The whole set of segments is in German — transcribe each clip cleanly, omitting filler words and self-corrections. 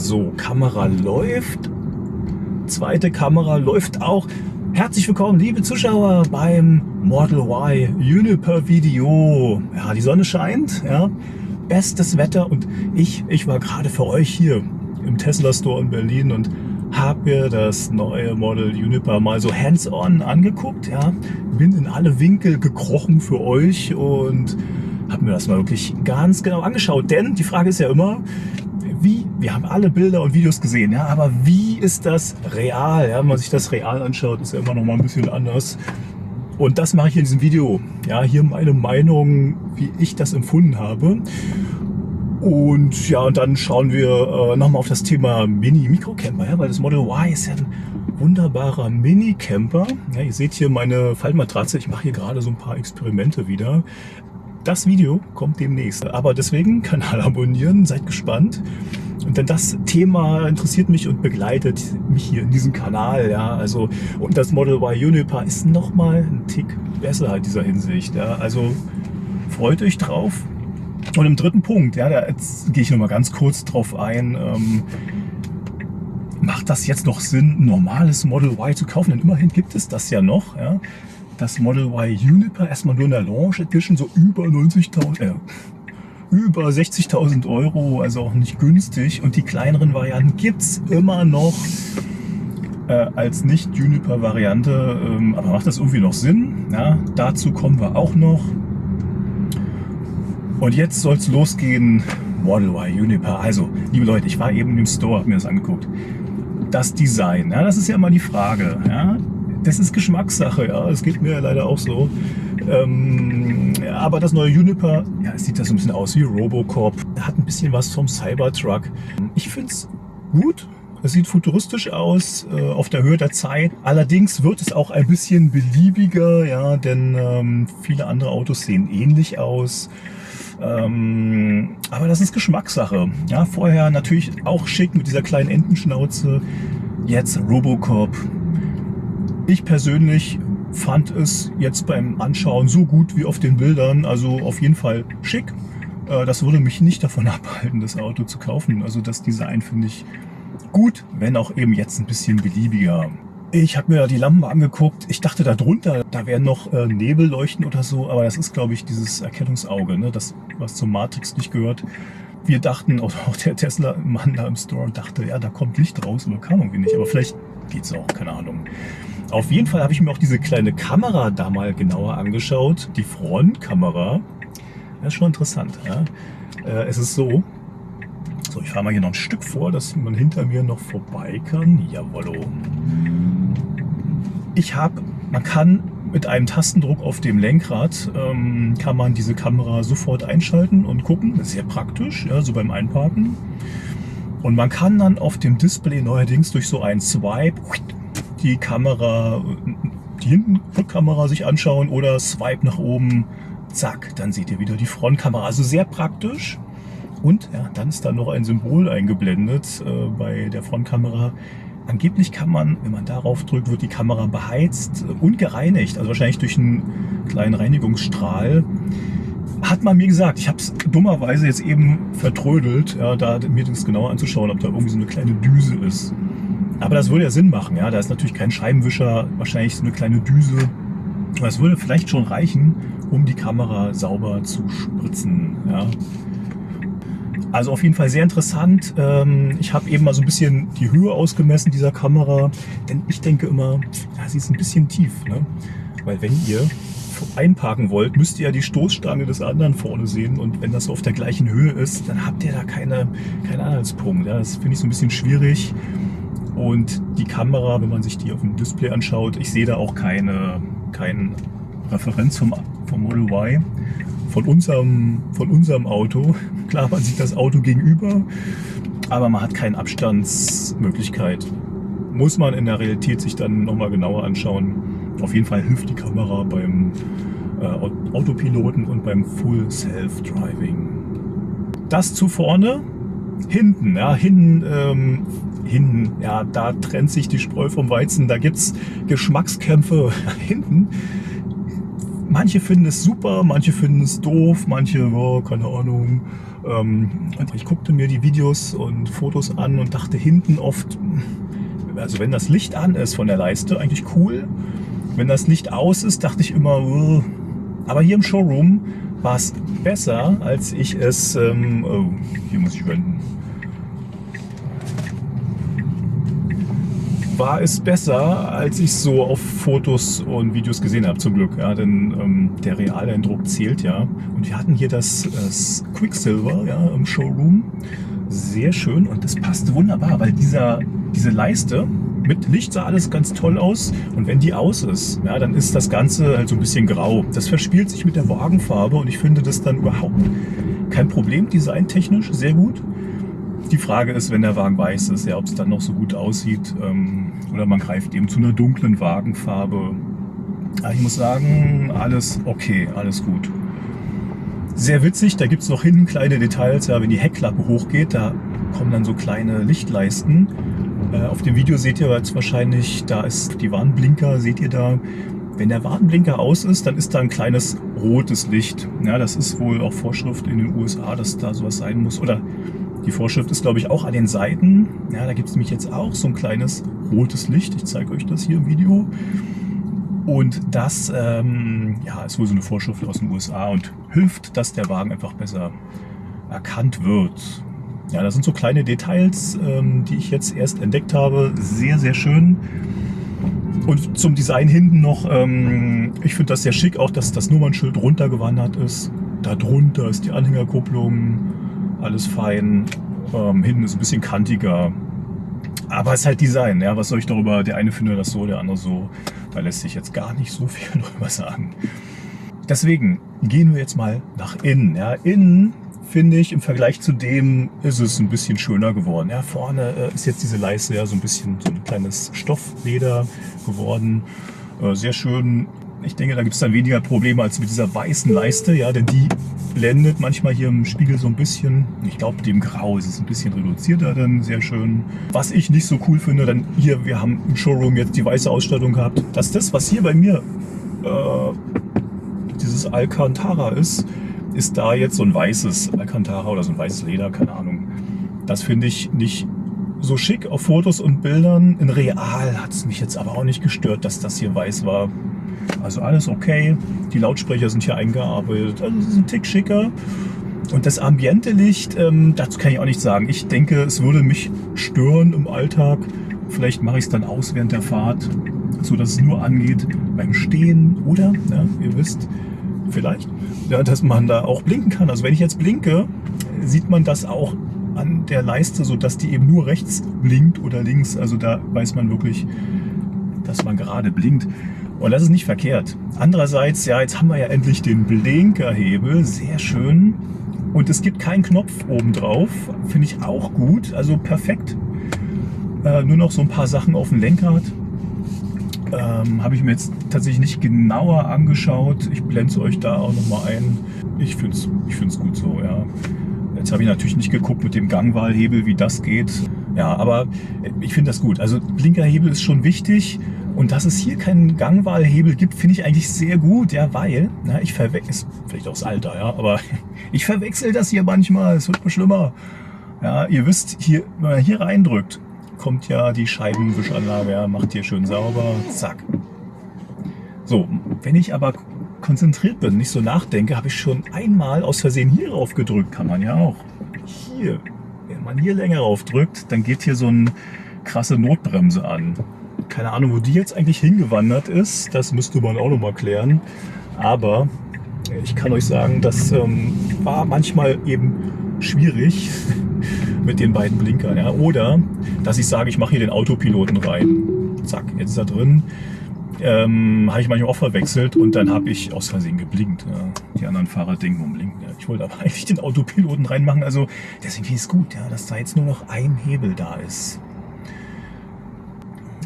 So, Kamera läuft. Zweite Kamera läuft auch. Herzlich willkommen, liebe Zuschauer, beim Model Y Juniper Video. Ja, die Sonne scheint, ja, bestes Wetter und ich war gerade für euch hier im Tesla Store in Berlin und habe mir das neue Model Juniper mal so hands-on angeguckt. Ja, bin in alle Winkel gekrochen für euch und habe mir das mal wirklich ganz genau angeschaut. Denn die Frage ist ja immer, wir haben alle Bilder und Videos gesehen, ja, aber wie ist das real? Ja, wenn man sich das real anschaut, ist ja immer noch mal ein bisschen anders. Und das mache ich in diesem Video. Ja, hier meine Meinung, wie ich das empfunden habe. Und ja, und dann schauen wir nochmal auf das Thema Mini-Mikrocamper, ja, weil das Model Y ist ja ein wunderbarer Mini-Camper. Ja, ihr seht hier meine Faltmatratze. Ich mache hier gerade so ein paar Experimente wieder. Das Video kommt demnächst. Aber deswegen Kanal abonnieren, seid gespannt. Und denn das Thema interessiert mich und begleitet mich hier in diesem Kanal. Ja, also, und das Model Y Juniper ist nochmal ein Tick besser in dieser Hinsicht. Ja, also freut euch drauf. Und im dritten Punkt, ja, da jetzt gehe ich nochmal ganz kurz drauf ein. Macht das jetzt noch Sinn, ein normales Model Y zu kaufen? Denn immerhin gibt es das ja noch. Ja. Das Model Y Juniper erstmal nur in der Launch Edition, so über 90.000, über 60.000 Euro, also auch nicht günstig. Und die kleineren Varianten gibt es immer noch als Nicht-Juniper-Variante. Aber macht das irgendwie noch Sinn? Ja, dazu kommen wir auch noch. Und jetzt soll es losgehen, Model Y Juniper. Also, liebe Leute, ich war eben im Store, habe mir das angeguckt. Das Design, ja, das ist ja immer die Frage. Ja. Das ist Geschmackssache, ja, das geht mir ja leider auch so. Aber das neue Juniper, ja, es sieht da so ein bisschen aus wie Robocop. Hat ein bisschen was vom Cybertruck. Ich finde es gut. Es sieht futuristisch aus, auf der Höhe der Zeit. Allerdings wird es auch ein bisschen beliebiger, ja, denn viele andere Autos sehen ähnlich aus. Aber das ist Geschmackssache. Ja, vorher natürlich auch schick mit dieser kleinen Entenschnauze. Jetzt Robocop. Ich persönlich fand es jetzt beim Anschauen so gut wie auf den Bildern, also auf jeden Fall schick. Das würde mich nicht davon abhalten, das Auto zu kaufen. Also das Design finde ich gut, wenn auch eben jetzt ein bisschen beliebiger. Ich habe mir die Lampen angeguckt. Ich dachte, da drunter, da wären noch Nebelleuchten oder so, aber das ist, glaube ich, dieses Erkennungsauge, ne? Das, was zur Matrix nicht gehört. Wir dachten, auch der Tesla-Mann da im Store dachte, ja, da kommt Licht raus, aber kam irgendwie nicht. Aber vielleicht geht's auch, keine Ahnung. Auf jeden Fall habe ich mir auch diese kleine Kamera da mal genauer angeschaut. Die Frontkamera. Das ist schon interessant. Ja? Es ist so, ich fahre mal hier noch ein Stück vor, dass man hinter mir noch vorbei kann. Jawollo. Man kann mit einem Tastendruck auf dem Lenkrad, kann man diese Kamera sofort einschalten und gucken. Das ist sehr praktisch, ja, so beim Einparken. Und man kann dann auf dem Display neuerdings durch so einen Swipe die Kamera, die Hintenrückkamera sich anschauen oder Swipe nach oben, zack, dann seht ihr wieder die Frontkamera. Also sehr praktisch. Und ja, dann ist da noch ein Symbol eingeblendet bei der Frontkamera. Angeblich kann man, wenn man darauf drückt, wird die Kamera beheizt und gereinigt. Also wahrscheinlich durch einen kleinen Reinigungsstrahl. Hat man mir gesagt, ich habe es dummerweise jetzt eben vertrödelt, ja, da mir das genauer anzuschauen, ob da irgendwie so eine kleine Düse ist. Aber das würde ja Sinn machen, ja. Da ist natürlich kein Scheibenwischer, wahrscheinlich so eine kleine Düse. Das würde vielleicht schon reichen, um die Kamera sauber zu spritzen, ja. Also auf jeden Fall sehr interessant. Ich habe eben mal so ein bisschen die Höhe ausgemessen dieser Kamera, denn ich denke immer, ja, sie ist ein bisschen tief, ne? Weil wenn ihr einparken wollt, müsst ihr ja die Stoßstange des anderen vorne sehen und wenn das so auf der gleichen Höhe ist, dann habt ihr da keinen Anhaltspunkt. Ja? Das finde ich so ein bisschen schwierig. Und die Kamera, wenn man sich die auf dem Display anschaut, ich sehe da auch keine Referenz vom Model Y, von unserem Auto. Klar, man sieht das Auto gegenüber, aber man hat keine Abstandsmöglichkeit. Muss man in der Realität sich dann nochmal genauer anschauen. Auf jeden Fall hilft die Kamera beim Autopiloten und beim Full Self-Driving. Das zu vorne. Hinten, ja, hinten, ja, da trennt sich die Spreu vom Weizen, da gibt es Geschmackskämpfe hinten. manche finden es super, manche finden es doof, manche, oh, keine Ahnung. Und ich guckte mir die Videos und Fotos an und dachte hinten oft, also wenn das Licht an ist von der Leiste, eigentlich cool. Wenn das Licht aus ist, dachte ich immer, oh. Aber hier im Showroom war es besser, als ich es, oh, hier muss ich wenden. War es besser, als ich so auf Fotos und Videos gesehen habe, zum Glück. Ja, denn der reale Eindruck zählt ja. Und wir hatten hier das Quicksilver, ja, im Showroom. Sehr schön und das passt wunderbar, weil diese Leiste mit Licht sah alles ganz toll aus. Und wenn die aus ist, ja, dann ist das Ganze halt so ein bisschen grau. Das verspielt sich mit der Wagenfarbe und ich finde das dann überhaupt kein Problem, designtechnisch sehr gut. Die Frage ist, wenn der Wagen weiß ist, ja, ob es dann noch so gut aussieht oder man greift eben zu einer dunklen Wagenfarbe. Aber ich muss sagen, alles okay, alles gut. Sehr witzig, da gibt es noch hinten kleine Details, ja, wenn die Heckklappe hochgeht, da kommen dann so kleine Lichtleisten. Auf dem Video seht ihr jetzt wahrscheinlich, da ist die Warnblinker, seht ihr da. Wenn der Warnblinker aus ist, dann ist da ein kleines rotes Licht. Ja, das ist wohl auch Vorschrift in den USA, dass da sowas sein muss. Oder die Vorschrift ist, glaube ich, auch an den Seiten. Ja, da gibt es nämlich jetzt auch so ein kleines rotes Licht. Ich zeige euch das hier im Video. Und das ja, ist wohl so eine Vorschrift aus den USA und hilft, dass der Wagen einfach besser erkannt wird. Ja, das sind so kleine Details, die ich jetzt erst entdeckt habe. Sehr, sehr schön. Und zum Design hinten noch, ich finde das sehr schick, auch dass das Nummernschild runtergewandert ist. Darunter ist die Anhängerkupplung, alles fein. Hinten ist ein bisschen kantiger. Aber es ist halt Design, ja, was soll ich darüber, der eine findet das so, der andere so. Da lässt sich jetzt gar nicht so viel drüber sagen. Deswegen gehen wir jetzt mal nach innen. Ja, innen finde ich, im Vergleich zu dem ist es ein bisschen schöner geworden. Ja, vorne ist jetzt diese Leiste ja so ein bisschen so ein kleines Stoffleder geworden. Sehr schön. Ich denke, da gibt es dann weniger Probleme als mit dieser weißen Leiste, ja, denn die blendet manchmal hier im Spiegel so ein bisschen. Ich glaube, dem Grau ist es ein bisschen reduzierter dann, sehr schön. Was ich nicht so cool finde, dann hier, wir haben im Showroom jetzt die weiße Ausstattung gehabt, dass das, was hier bei mir dieses Alcantara ist da jetzt so ein weißes Alcantara oder so ein weißes Leder, keine Ahnung. Das finde ich nicht so schick auf Fotos und Bildern. In real hat es mich jetzt aber auch nicht gestört, dass das hier weiß war. Also alles okay. Die Lautsprecher sind hier eingearbeitet. Also es ist ein Tick schicker. Und das Ambiente-Licht, dazu kann ich auch nichts sagen. Ich denke, es würde mich stören im Alltag. Vielleicht mache ich es dann aus während der Fahrt, so dass es nur angeht beim Stehen oder, ja, ihr wisst, vielleicht, ja, dass man da auch blinken kann. Also wenn ich jetzt blinke, sieht man das auch an der Leiste, so dass die eben nur rechts blinkt oder links. Also da weiß man wirklich, dass man gerade blinkt. Und das ist nicht verkehrt. Andererseits, ja, jetzt haben wir ja endlich den Blinkerhebel, sehr schön. Und es gibt keinen Knopf oben drauf, finde ich auch gut, also perfekt. Nur noch so ein paar Sachen auf dem Lenkrad. Habe ich mir jetzt tatsächlich nicht genauer angeschaut. Ich blende es euch da auch nochmal ein. Ich finde es gut so, ja. Jetzt habe ich natürlich nicht geguckt mit dem Gangwahlhebel, wie das geht. Ja, aber ich finde das gut. Also Blinkerhebel ist schon wichtig. Und dass es hier keinen Gangwahlhebel gibt, finde ich eigentlich sehr gut, ja, weil, na, ich verwechsel, vielleicht auch das Alter, ja, aber ich verwechsel das hier manchmal, es wird mal schlimmer. Ja, ihr wisst, hier, wenn man hier reindrückt, kommt ja die Scheibenwischanlage, ja, macht hier schön sauber, zack. So, wenn ich aber konzentriert bin, nicht so nachdenke, habe ich schon einmal aus Versehen hier rauf gedrückt, kann man ja auch. Hier, wenn man hier länger rauf drückt, dann geht hier so eine krasse Notbremse an. Keine Ahnung, wo die jetzt eigentlich hingewandert ist, das müsste man auch noch mal klären. Aber ich kann euch sagen, das war manchmal eben schwierig mit den beiden Blinkern. Ja. Oder, dass ich sage, ich mache hier den Autopiloten rein. Zack, jetzt ist er drin. Habe ich manchmal auch verwechselt und dann habe ich aus Versehen geblinkt. Ja. Die anderen Fahrer denken, warum blinken? Ja, ich wollte aber eigentlich den Autopiloten reinmachen. Also deswegen ist es gut, ja, dass da jetzt nur noch ein Hebel da ist.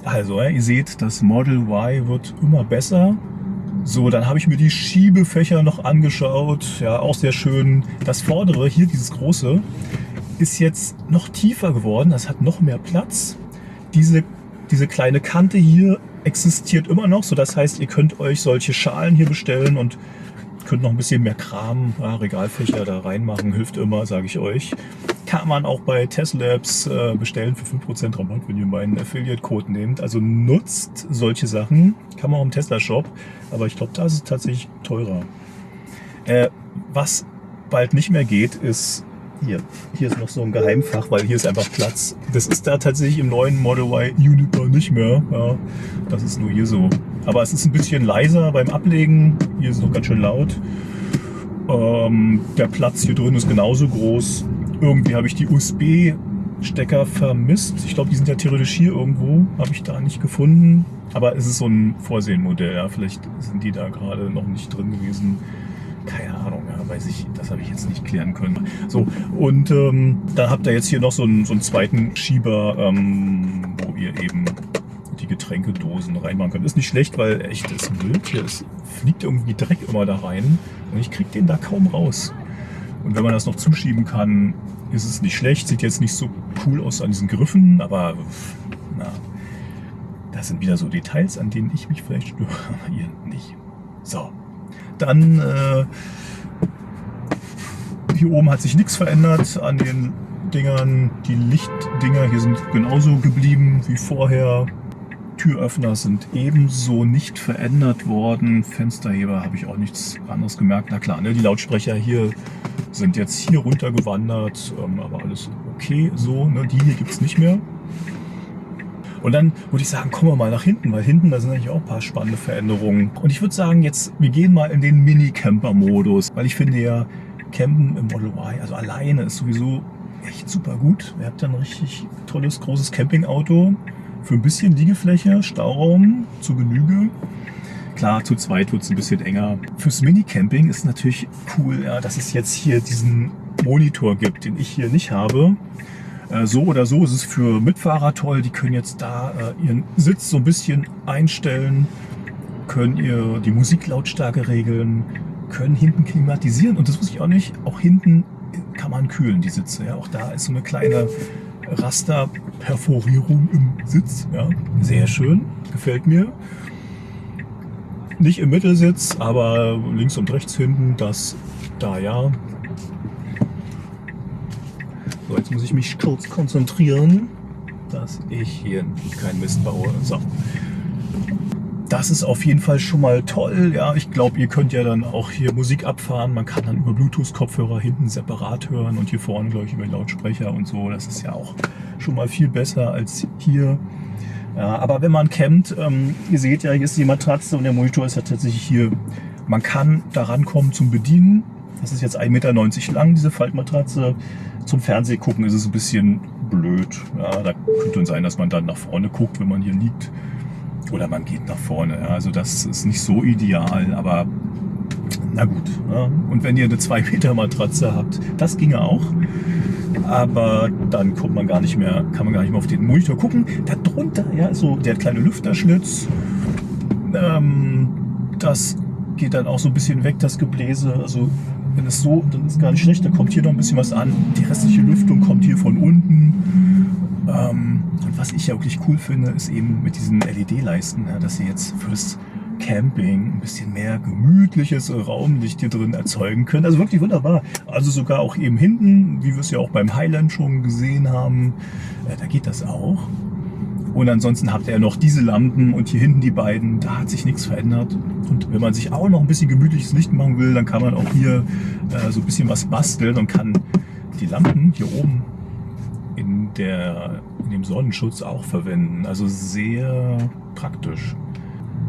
Also, ihr seht, das Model Y wird immer besser. So, dann habe ich mir die Schiebefächer noch angeschaut. Ja, auch sehr schön. Das vordere, hier dieses große, ist jetzt noch tiefer geworden. Das hat noch mehr Platz. Diese Diese kleine Kante hier existiert immer noch. So, das heißt, ihr könnt euch solche Schalen hier bestellen und könnt noch ein bisschen mehr Kram, Regalfächer da reinmachen. Hilft immer, sage ich euch. Kann man auch bei Teslabs bestellen für 5% Rabatt, wenn ihr meinen Affiliate-Code nehmt. Also nutzt solche Sachen. Kann man auch im Tesla-Shop. Aber ich glaube, da ist es tatsächlich teurer. Was bald nicht mehr geht, ist hier. Hier ist noch so ein Geheimfach, weil hier ist einfach Platz. Das ist da tatsächlich im neuen Model Y Uniper nicht mehr. Ja, das ist nur hier so. Aber es ist ein bisschen leiser beim Ablegen. Hier ist es noch ganz schön laut. Der Platz hier drin ist genauso groß. Irgendwie habe ich die USB-Stecker vermisst. Ich glaube, die sind ja theoretisch hier irgendwo. Habe ich da nicht gefunden. Aber es ist so ein Vorsehenmodell. Ja. Vielleicht sind die da gerade noch nicht drin gewesen. Keine Ahnung, ja, weiß ich, das habe ich jetzt nicht klären können. So, und dann habt ihr jetzt hier noch so einen zweiten Schieber, wo ihr eben die Getränkedosen reinmachen könnt. Ist nicht schlecht, weil echt ist wild. Hier fliegt irgendwie Dreck immer da rein und ich kriege den da kaum raus. Und wenn man das noch zuschieben kann, ist es nicht schlecht. Sieht jetzt nicht so cool aus an diesen Griffen, aber na, das sind wieder so Details, an denen ich mich vielleicht störe, aber ihr nicht. So. Dann hier oben hat sich nichts verändert an den Dingern. Die Lichtdinger hier sind genauso geblieben wie vorher. Türöffner sind ebenso nicht verändert worden. Fensterheber habe ich auch nichts anderes gemerkt. Na klar, ne, die Lautsprecher hier sind jetzt hier runter gewandert, aber alles okay so. Ne, die hier gibt es nicht mehr. Und dann würde ich sagen, kommen wir mal nach hinten, weil hinten, da sind eigentlich auch ein paar spannende Veränderungen. Und ich würde sagen, jetzt, wir gehen mal in den Mini-Camper-Modus, weil ich finde ja, Campen im Model Y, also alleine, ist sowieso echt super gut. Ihr habt ja ein richtig tolles, großes Campingauto für ein bisschen Liegefläche, Stauraum zu Genüge. Klar, zu zweit wird es ein bisschen enger. Fürs Mini-Camping ist natürlich cool, ja, dass es jetzt hier diesen Monitor gibt, den ich hier nicht habe. So oder so ist es für Mitfahrer toll, die können jetzt da ihren Sitz so ein bisschen einstellen, können ihr die Musiklautstärke regeln, können hinten klimatisieren und das wusste ich auch nicht, auch hinten kann man kühlen die Sitze. Ja. Auch da ist so eine kleine Rasterperforierung im Sitz. Ja. Sehr schön, gefällt mir. Nicht im Mittelsitz, aber links und rechts hinten, das da ja. So, jetzt muss ich mich kurz konzentrieren, dass ich hier keinen Mist baue. So. Das ist auf jeden Fall schon mal toll. Ja, ich glaube, ihr könnt ja dann auch hier Musik abfahren. Man kann dann über Bluetooth-Kopfhörer hinten separat hören und hier vorne, glaube ich, über Lautsprecher und so. Das ist ja auch schon mal viel besser als hier. Ja, aber wenn man campt, ihr seht ja, hier ist die Matratze und der Monitor ist ja tatsächlich hier. Man kann da rankommen zum Bedienen. Das ist jetzt 1,90 Meter lang, diese Faltmatratze. Zum Fernseh gucken ist es ein bisschen blöd. Ja, da könnte sein, dass man dann nach vorne guckt, wenn man hier liegt. Oder man geht nach vorne. Ja, also das ist nicht so ideal, aber na gut. Ja. Und wenn ihr eine 2 Meter Matratze habt, das ginge auch. Aber dann kommt man gar nicht mehr, kann man gar nicht mehr auf den Monitor gucken. Darunter, ja, ist so der kleine Lüfterschlitz. Das geht dann auch so ein bisschen weg, das Gebläse. Also wenn es so, dann ist gar nicht schlecht, da kommt hier noch ein bisschen was an. Die restliche Lüftung kommt hier von unten. Und was ich ja wirklich cool finde, ist eben mit diesen LED-Leisten, ja, dass sie jetzt fürs Camping ein bisschen mehr gemütliches Raumlicht hier drin erzeugen können. Also wirklich wunderbar. Also sogar auch eben hinten, wie wir es ja auch beim Highland schon gesehen haben, da geht das auch. Und ansonsten habt ihr ja noch diese Lampen und hier hinten die beiden, da hat sich nichts verändert. Und wenn man sich auch noch ein bisschen gemütliches Licht machen will, dann kann man auch hier so ein bisschen was basteln und kann die Lampen hier oben in dem Sonnenschutz auch verwenden. Also sehr praktisch.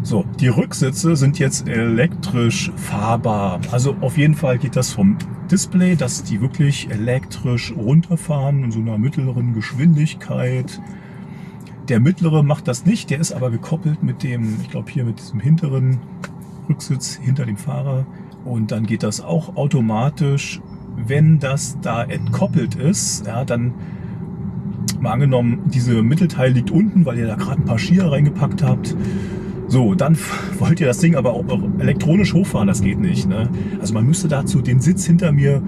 So, die Rücksitze sind jetzt elektrisch fahrbar. Also auf jeden Fall geht das vom Display, dass die wirklich elektrisch runterfahren in so einer mittleren Geschwindigkeit. Der mittlere macht das nicht, der ist aber gekoppelt mit dem, ich glaube hier mit diesem hinteren Rücksitz hinter dem Fahrer. Und dann geht das auch automatisch, wenn das da entkoppelt ist, ja, dann mal angenommen, diese Mittelteil liegt unten, weil ihr da gerade ein paar Skier reingepackt habt. So, dann wollt ihr das Ding aber auch elektronisch hochfahren, das geht nicht. Ne? Also man müsste dazu den Sitz hinter mir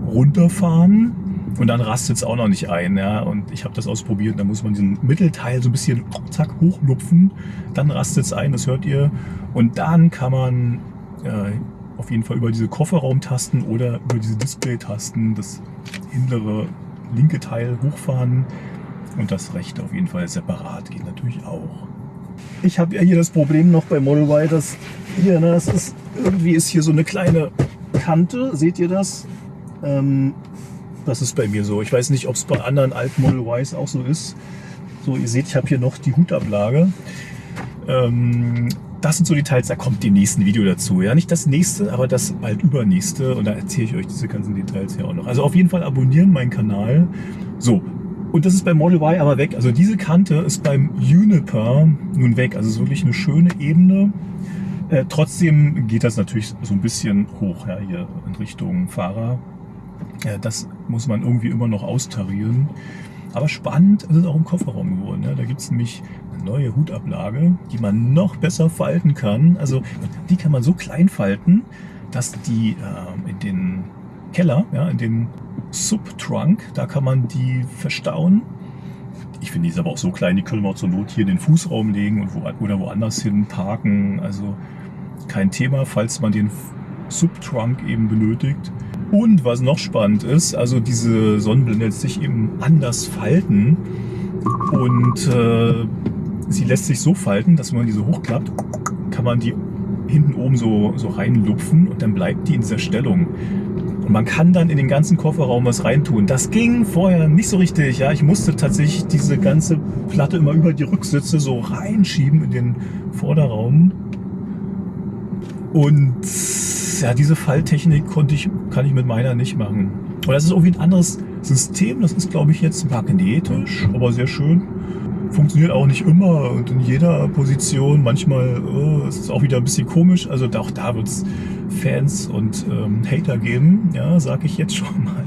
runterfahren Und dann rastet es auch noch nicht ein. Ja? Und ich habe das ausprobiert. Da muss man diesen Mittelteil so ein bisschen zack hochlupfen. Dann rastet es ein, das hört ihr. Und dann kann man auf jeden Fall über diese Kofferraumtasten oder über diese Display-Tasten das hintere linke Teil hochfahren. Und das rechte auf jeden Fall separat geht natürlich auch. Ich habe ja hier das Problem noch bei Model Y, dass hier, ne, das ist, irgendwie ist hier so eine kleine Kante. Seht ihr das? Das ist bei mir so. Ich weiß nicht, ob es bei anderen alten Model Ys auch so ist. So, ihr seht, ich habe hier noch die Hutablage. Das sind so Details, da kommt im nächsten Video dazu. Ja, nicht das nächste, aber das bald übernächste. Und da erzähle ich euch diese ganzen Details hier auch noch. Also auf jeden Fall abonnieren meinen Kanal. So, und das ist beim Model Y aber weg. Also diese Kante ist beim Juniper nun weg. Also es ist wirklich eine schöne Ebene. Trotzdem geht das natürlich so ein bisschen hoch, ja, hier in Richtung Fahrer. Das muss man irgendwie immer noch austarieren. Aber spannend ist es auch im Kofferraum geworden. Ja. Da gibt es nämlich eine neue Hutablage, die man noch besser falten kann. Also die kann man so klein falten, dass die in den Keller, ja, in den Subtrunk, da kann man die verstauen. Ich finde die ist aber auch so klein, die können wir auch zur Not hier in den Fußraum legen und oder woanders hin parken. Also kein Thema, falls man den Subtrunk eben benötigt. Und was noch spannend ist, also diese Sonnenblende lässt sich eben anders falten und sie lässt sich so falten, dass wenn man diese hochklappt, kann man die hinten oben so reinlupfen und dann bleibt die in dieser Stellung. Und man kann dann in den ganzen Kofferraum was reintun. Das ging vorher nicht so richtig. Ja, ich musste tatsächlich diese ganze Platte immer über die Rücksitze so reinschieben in den Vorderraum. Und ja, diese Falttechnik kann ich mit meiner nicht machen. Und das ist irgendwie ein anderes System. Das ist, glaube ich, jetzt magnetisch, aber sehr schön. Funktioniert auch nicht immer und in jeder Position. Manchmal ist es auch wieder ein bisschen komisch. Also auch da wird es Fans und Hater geben, ja, sage ich jetzt schon mal.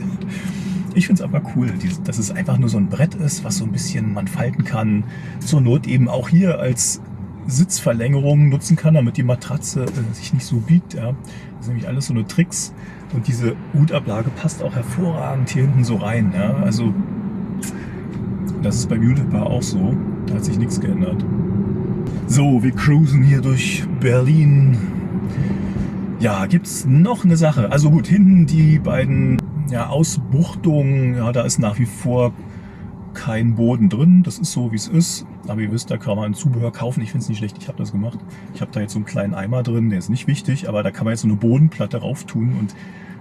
Ich finde es aber cool, dass es einfach nur so ein Brett ist, was so ein bisschen man falten kann. Zur Not eben auch hier als Sitzverlängerung nutzen kann, damit die Matratze sich nicht so biegt. Ja. Das ist nämlich alles so eine Tricks. Und diese Hutablage passt auch hervorragend hier hinten so rein. Ja. Also das ist beim Juniper auch so. Da hat sich nichts geändert. So, wir cruisen hier durch Berlin. Ja, gibt es noch eine Sache. Also gut, hinten die beiden Ausbuchtungen. Ja, da ist nach wie vor kein Boden drin. Das ist so, wie es ist. Aber ihr wisst, da kann man Zubehör kaufen. Ich finde es nicht schlecht. Ich habe das gemacht. Ich habe da jetzt so einen kleinen Eimer drin. Der ist nicht wichtig, aber da kann man jetzt so eine Bodenplatte rauf tun und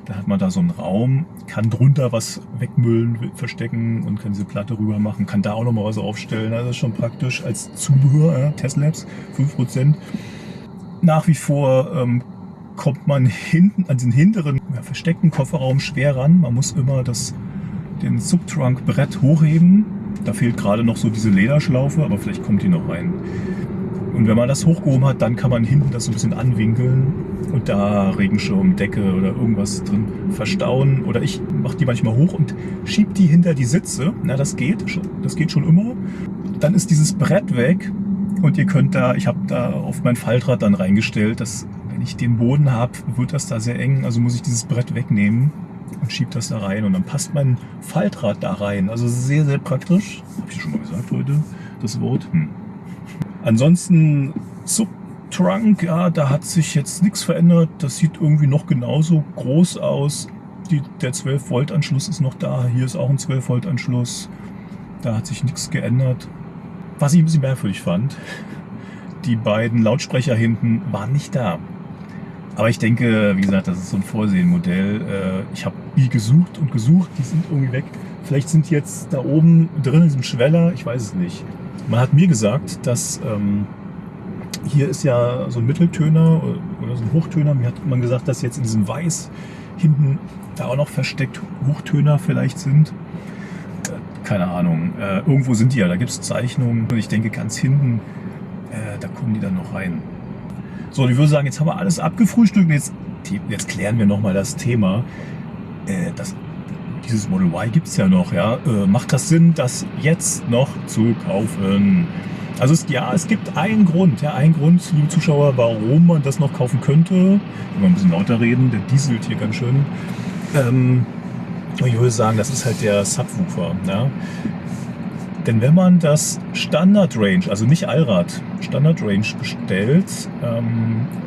da hat man da so einen Raum, kann drunter was wegmüllen, verstecken und kann diese Platte rüber machen, kann da auch nochmal was aufstellen. Also das ist schon praktisch als Zubehör, Testlabs, 5%. Nach wie vor kommt man hinten an den hinteren versteckten Kofferraum schwer ran. Man muss immer den Subtrunk-Brett hochheben. Da fehlt gerade noch so diese Lederschlaufe, aber vielleicht kommt die noch rein. Und wenn man das hochgehoben hat, dann kann man hinten das so ein bisschen anwinkeln und da Regenschirm, Decke oder irgendwas drin verstauen. Oder ich mache die manchmal hoch und schiebe die hinter die Sitze. Na, das geht schon immer. Dann ist dieses Brett weg und ihr könnt ich habe da auf mein Faltrad dann reingestellt, dass wenn ich den Boden habe, wird das da sehr eng. Also muss ich dieses Brett wegnehmen und schiebe das da rein und dann passt mein Faltrad da rein. Also sehr, sehr praktisch. Habe ich schon mal gesagt heute, das Wort. Ansonsten Subtrunk, ja, da hat sich jetzt nichts verändert. Das sieht irgendwie noch genauso groß aus. Der 12-Volt-Anschluss ist noch da. Hier ist auch ein 12-Volt-Anschluss. Da hat sich nichts geändert. Was ich ein bisschen merkwürdig fand, die beiden Lautsprecher hinten waren nicht da. Aber ich denke, wie gesagt, das ist so ein Vorsehenmodell. Ich habe die gesucht und gesucht, die sind irgendwie weg. Vielleicht sind die jetzt da oben drin in diesem Schweller, ich weiß es nicht. Man hat mir gesagt, dass hier ist ja so ein Mitteltöner oder so ein Hochtöner. Mir hat man gesagt, dass jetzt in diesem Weiß hinten da auch noch versteckt Hochtöner vielleicht sind. Keine Ahnung. Irgendwo sind die ja, da gibt es Zeichnungen. Und ich denke, ganz hinten, da kommen die dann noch rein. So, ich würde sagen, jetzt haben wir alles abgefrühstückt. Jetzt klären wir nochmal das Thema. Dieses Model Y gibt es ja noch. Ja? Macht das Sinn, das jetzt noch zu kaufen? Also es gibt einen Grund, liebe Zuschauer, warum man das noch kaufen könnte. Wenn wir ein bisschen lauter reden, der dieselt hier ganz schön. Ich würde sagen, das ist halt der Subwoofer. Ja? Denn wenn man das Standard Range, also nicht Allrad, Standard Range bestellt,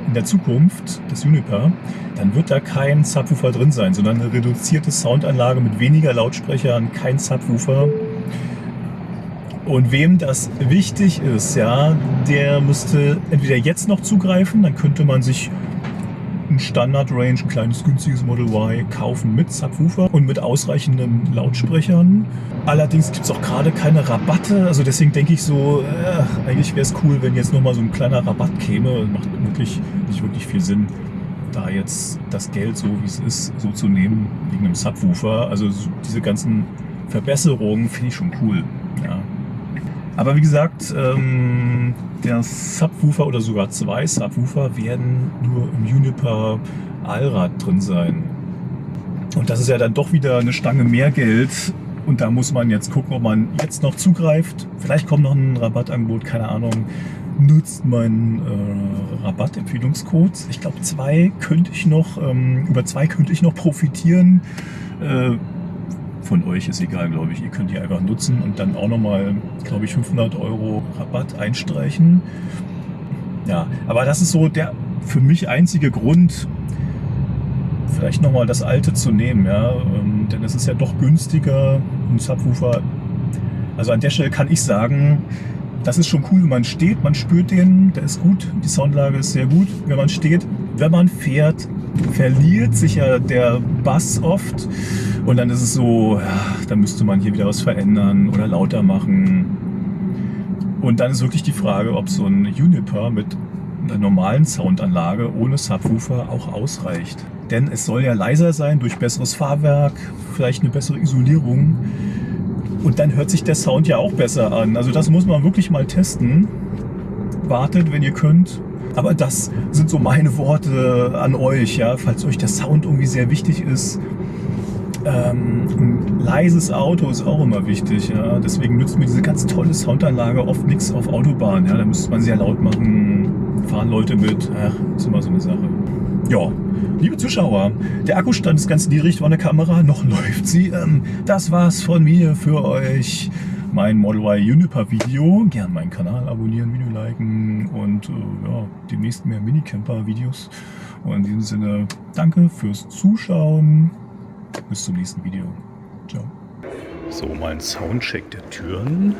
in der Zukunft, das Juniper, dann wird da kein Subwoofer drin sein, sondern eine reduzierte Soundanlage mit weniger Lautsprechern, kein Subwoofer. Und wem das wichtig ist, ja, der müsste entweder jetzt noch zugreifen, dann könnte man sich ein Standard Range, ein kleines günstiges Model Y kaufen mit Subwoofer und mit ausreichenden Lautsprechern. Allerdings gibt es auch gerade keine Rabatte, also deswegen denke ich so, eigentlich wäre es cool, wenn jetzt nochmal so ein kleiner Rabatt käme. Macht wirklich nicht wirklich viel Sinn, da jetzt das Geld so wie es ist, so zu nehmen wegen einem Subwoofer. Also diese ganzen Verbesserungen finde ich schon cool. Ja. Aber wie gesagt, der Subwoofer oder sogar 2 Subwoofer werden nur im Juniper Allrad drin sein. Und das ist ja dann doch wieder eine Stange mehr Geld. Und da muss man jetzt gucken, ob man jetzt noch zugreift. Vielleicht kommt noch ein Rabattangebot, keine Ahnung. Nutzt meinen Rabattempfehlungscode. Ich glaube, über 2 könnte ich noch profitieren. Von euch ist egal, glaube ich. Ihr könnt die einfach nutzen und dann auch nochmal, glaube ich, 500 € Rabatt einstreichen. Ja, aber das ist so der für mich einzige Grund, vielleicht nochmal das alte zu nehmen. Ja? Denn es ist ja doch günstiger, ein Subwoofer. Also an der Stelle kann ich sagen, das ist schon cool, wenn man steht, man spürt den, der ist gut, die Soundlage ist sehr gut, wenn man steht. Wenn man fährt, verliert sich ja der Bass oft und dann ist es so, ja, da müsste man hier wieder was verändern oder lauter machen. Und dann ist wirklich die Frage, ob so ein Juniper mit einer normalen Soundanlage ohne Subwoofer auch ausreicht. Denn es soll ja leiser sein durch besseres Fahrwerk, vielleicht eine bessere Isolierung. Und dann hört sich der Sound ja auch besser an. Also das muss man wirklich mal testen. Wartet, wenn ihr könnt. Aber das sind so meine Worte an euch, ja, falls euch der Sound irgendwie sehr wichtig ist. Ein leises Auto ist auch immer wichtig. Ja. Deswegen nützt mir diese ganz tolle Soundanlage oft nichts auf Autobahn. Ja. Da müsste man sehr laut machen, fahren Leute mit. Ach, ist immer so eine Sache. Ja, liebe Zuschauer, der Akkustand ist ganz niedrig von der Kamera, noch läuft sie. Das war's von mir für euch. Mein Model Y Juniper Video. Gerne meinen Kanal abonnieren, Video liken und ja, demnächst mehr Minicamper-Videos. Und in diesem Sinne, danke fürs Zuschauen. Bis zum nächsten Video. Ciao. So, mein Soundcheck der Türen.